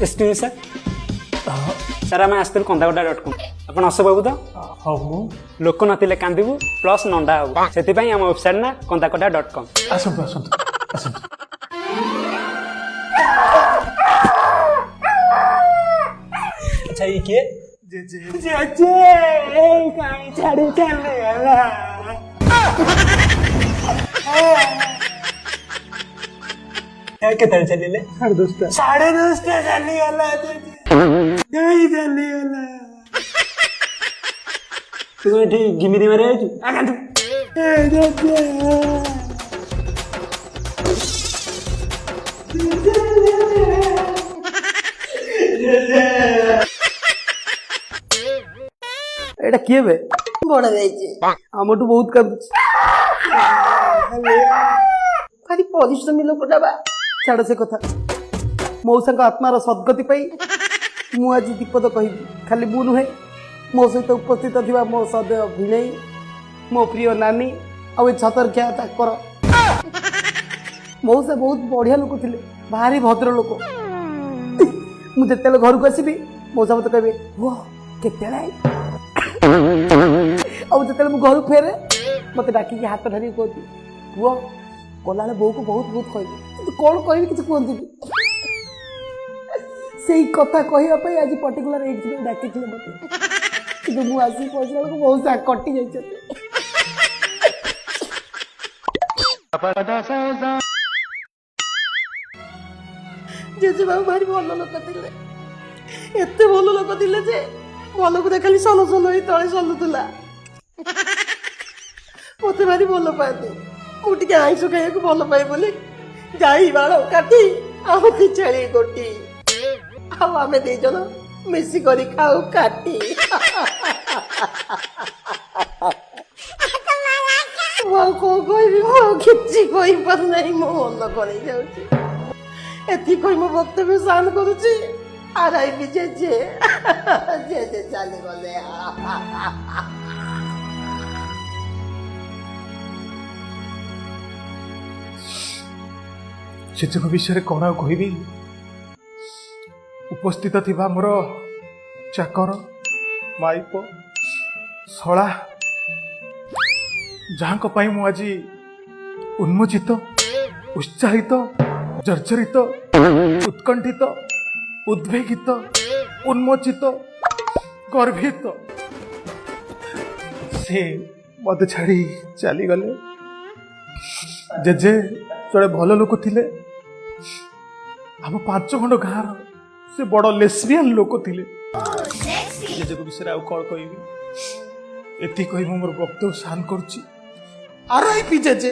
excuse sir sir आम आसलु कंदागोटा.com आप आस बाबू तो हाँ लोक नथिले कांदिबू प्लस नंदा हबू से आम वेबसाइट ना कंदागोटा.com आसतु आसतु आसतु अच्छा ये किए छाड़ी चले गला केतरे चलिले 10:30 चली गला नहीं चली गला तू एठी गिमिरी मारे आइछु एटा किए बे बड़ा जाइए हमटू बहुत कांदुछ खाली परिश्रमी लोकटा बा छाड़ से कथा मौसा आत्मार सद्गति पाई मु आज दीपद कहि खाली मु नुहे मो सहित उपस्थित थिबा मो सदैव भिणई मो प्रिय नानी आ छतर क्या चाकर मौसा बहुत बढ़िया लोक थिले भारी भद्र लोक मुझे घर को आसबि मौसा मत कहबे वो केते अब जो घर फेरे मत डाक हाथ ढारी कहती पुओ गला बो को बहुत बहुत कह कौन कह कि कहती से कथा कहवाई आज पर्टिकुलर ये डाकी मत कि मुझे पहुंचला बेलू बहुत कटि जाइए जेजे बाबू भारी भल लोक थे एत भल लोक थे जे भल को खाली सल सल ही तले चलुला मत भारी भल पाती मुझे आईस खाइक भल पाए बोली जाई बाड़ काटी आम छेली गोटी आम दी जन मिसिक खाऊ काटी कौन कह कि पारना मो मन कर मो वक्तव्य शांत करुच्ची आराइबी जेजे जेजे चली गले जेजे विषय कौन कहबी उपस्थित थिबा मोर चाकर माइप शला जहाँ मु आज उन्मोचित उत्साहित जर्जरित उत्कंठित उद्वेगित उन्मोचित गर्भित से मत छाड़ी चली गले जेजे जड़े भल लोक थिले आम 5 खंड गाँव से बड़ लेस्बियन लोक थिले जेजे विषय आउ कौन कहबी एति कही मोर वक्तव्य शांत करुच्ची आरआईपी जेजे